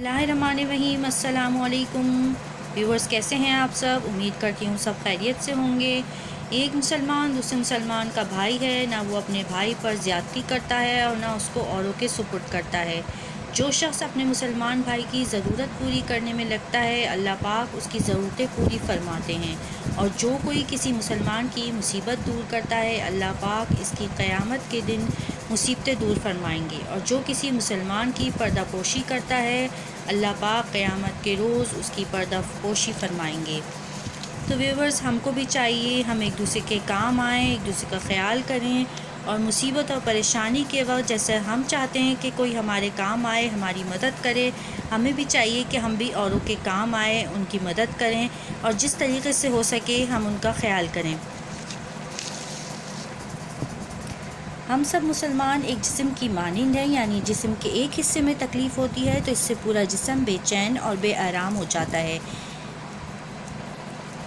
बिस्मिल्लाहिर्रहमानिर्रहीम। अस्सलाम वालेकुम व्यूवर्स, कैसे हैं आप सब? उम्मीद करती हूँ सब खैरियत से होंगे। एक मुसलमान दूसरे मुसलमान का भाई है, ना वो अपने भाई पर ज़्यादती करता है और ना उसको औरों के सुपुर्द करता है। जो शख्स अपने मुसलमान भाई की ज़रूरत पूरी करने में लगता है, अल्लाह पाक उसकी ज़रूरतें पूरी फरमाते हैं। और जो कोई किसी मुसलमान की मुसीबत दूर करता है, अल्लाह पाक इसकी क़यामत के दिन मुसीबतें दूर फरमाएंगे। और जो किसी मुसलमान की पर्दापोशी करता है, अल्लाह पाक क़यामत के रोज़ उसकी पर्दापोशी फरमाएंगे। तो व्यूवर्स, हमको भी चाहिए हम एक दूसरे के काम आएँ, एक दूसरे का ख़याल करें और मुसीबत और परेशानी के वक्त जैसे हम चाहते हैं कि कोई हमारे काम आए, हमारी मदद करे, हमें भी चाहिए कि हम भी औरों के काम आए, उनकी मदद करें और जिस तरीके से हो सके हम उनका ख़याल करें। हम सब मुसलमान एक जिस्म की मानिंद हैं, यानी जिस्म के एक हिस्से में तकलीफ़ होती है तो इससे पूरा जिस्म बेचैन और बेआराम हो जाता है।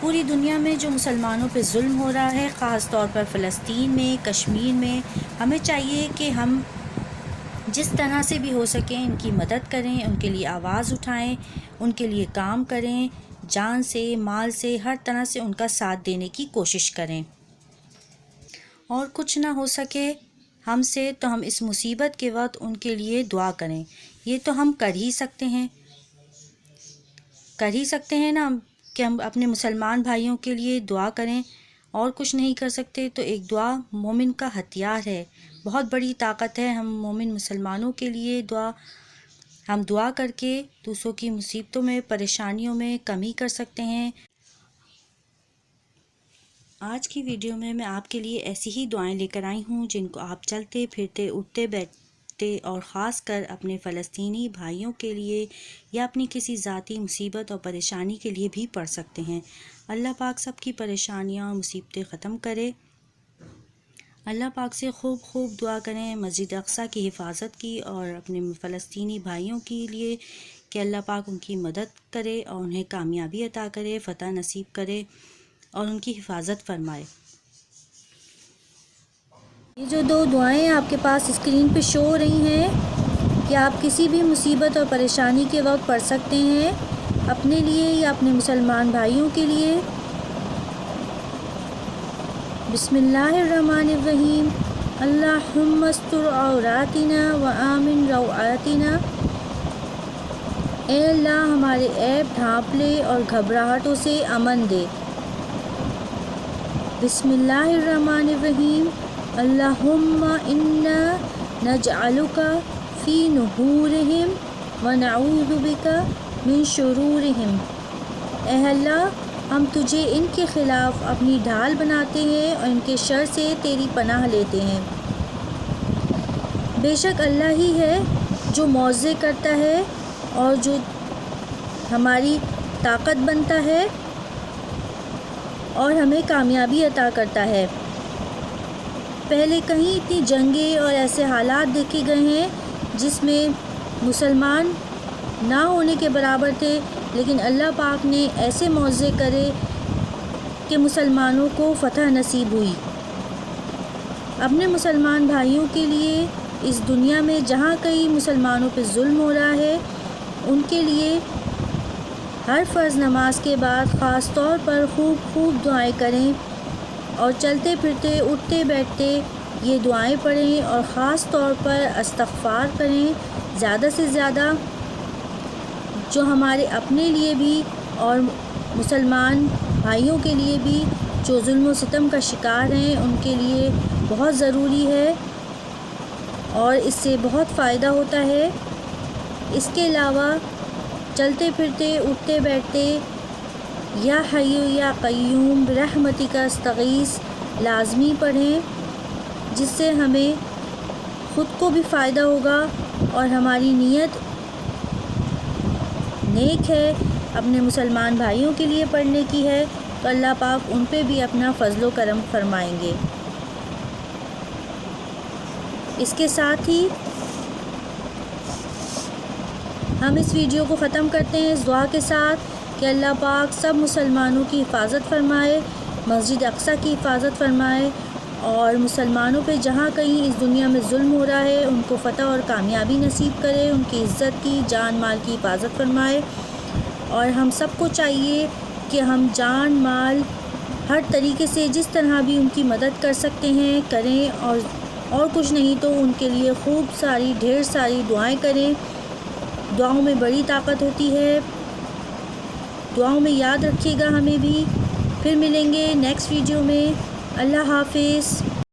पूरी दुनिया में जो मुसलमानों पे जुल्म हो रहा है, ख़ास तौर पर फ़लस्तीन में, कश्मीर में, हमें चाहिए कि हम जिस तरह से भी हो सकें इनकी मदद करें, उनके लिए आवाज़ उठाएं, उनके लिए काम करें, जान से, माल से, हर तरह से उनका साथ देने की कोशिश करें। और कुछ ना हो सके हमसे तो हम इस मुसीबत के वक्त उनके लिए दुआ करें। ये तो हम कर ही सकते हैं ना कि हम अपने मुसलमान भाइयों के लिए दुआ करें। और कुछ नहीं कर सकते तो एक दुआ मोमिन का हथियार है, बहुत बड़ी ताकत है। हम मोमिन मुसलमानों के लिए हम दुआ करके दूसरों की मुसीबतों में, परेशानियों में कमी कर सकते हैं। आज की वीडियो में मैं आपके लिए ऐसी ही दुआएं लेकर आई हूँ जिनको आप चलते फिरते, उठते बैठते और ख़ास कर अपने फ़लस्तीनी भाइयों के लिए या अपनी किसी ज़ाती मुसीबत और परेशानी के लिए भी पढ़ सकते हैं। अल्लाह पाक सबकी परेशानियाँ और मुसीबतें ख़त्म करे। अल्लाह पाक से खूब दुआ करें मस्जिद अक़सा की हिफाजत की और अपने फ़लस्तीनी भाइयों के लिए कि अल्लाह पाक उनकी मदद करे और उन्हें कामयाबी अता करे, फ़तह नसीब करे और उनकी हिफाजत फरमाए। ये जो दो दुआएं आपके पास स्क्रीन पे शो हो रही हैं कि आप किसी भी मुसीबत और परेशानी के वक्त पढ़ सकते हैं, अपने लिए या अपने मुसलमान भाइयों के लिए। बिस्मिल्लाहिर्रहमानिर्रहीम। अल्लाहुम्मा अस्तुर औरातिना व आमिन रौआतिना। ए अल्लाह, हमारे ऐब ढाँप ले और घबराहटों से अमन दे। बिस्मिल्लाहिर्रहमानिर्रहीम। अल्लाहुम्मा इन्ना नजअलुका फ़ी नुहूरिहिम व नऊज़ु बिका मिन शुरूरिहिम। ऐ अल्लाह, हम तुझे इनके ख़िलाफ़ अपनी ढाल बनाते हैं और इनके शर से तेरी पनाह लेते हैं। बेशक अल्लाह ही है जो मौज़े करता है और जो हमारी ताकत बनता है और हमें कामयाबी अता करता है। पहले कहीं इतनी जंगें और ऐसे हालात देखे गए हैं जिसमें मुसलमान ना होने के बराबर थे, लेकिन अल्लाह पाक ने ऐसे मौज़े करे कि मुसलमानों को फ़तह नसीब हुई। अपने मुसलमान भाइयों के लिए इस दुनिया में जहाँ कहीं मुसलमानों पे जुल्म हो रहा है, उनके लिए हर फ़र्ज़ नमाज के बाद ख़ास तौर पर खूब दुआएं करें और चलते फिरते, उठते बैठते ये दुआएं पढ़ें और ख़ास तौर पर इस्तग़फ़ार करें ज़्यादा से ज़्यादा। जो हमारे अपने लिए भी और मुसलमान भाइयों के लिए भी जो जुल्म व सितम का शिकार हैं, उनके लिए बहुत ज़रूरी है और इससे बहुत फ़ायदा होता है। इसके अलावा चलते फिरते, उठते बैठते या हय्यु या क़य्यूम बिरहमतिका अस्तगीस लाज़मी पढ़ें, जिससे हमें ख़ुद को भी फ़ायदा होगा और हमारी नीयत नेक है, अपने मुसलमान भाइयों के लिए पढ़ने की है, तो अल्लाह पाक उन पे भी अपना फ़ज़ल व करम फरमाएंगे। इसके साथ ही हम इस वीडियो को ख़त्म करते हैं इस दुआ के साथ कि अल्लाह पाक सब मुसलमानों की हिफाजत फरमाए, मस्जिद अक़सा की हिफाजत फरमाए اور مسلمانوں پہ جہاں کہیں اس دنیا میں ظلم ہو رہا ہے ان کو فتح اور کامیابی نصیب کرے، ان کی عزت کی، جان مال کی حفاظت فرمائے۔ اور ہم سب کو چاہیے کہ ہم جان مال ہر طریقے سے جس طرح بھی ان کی مدد کر سکتے ہیں کریں، اور کچھ نہیں تو ان کے لیے خوب ساری ڈھیر ساری دعائیں کریں۔ دعاؤں میں بڑی طاقت ہوتی ہے، دعاؤں میں یاد رکھیے گا ہمیں بھی۔ پھر ملیں گے نیکسٹ ویڈیو میں۔ اللہ حافظ۔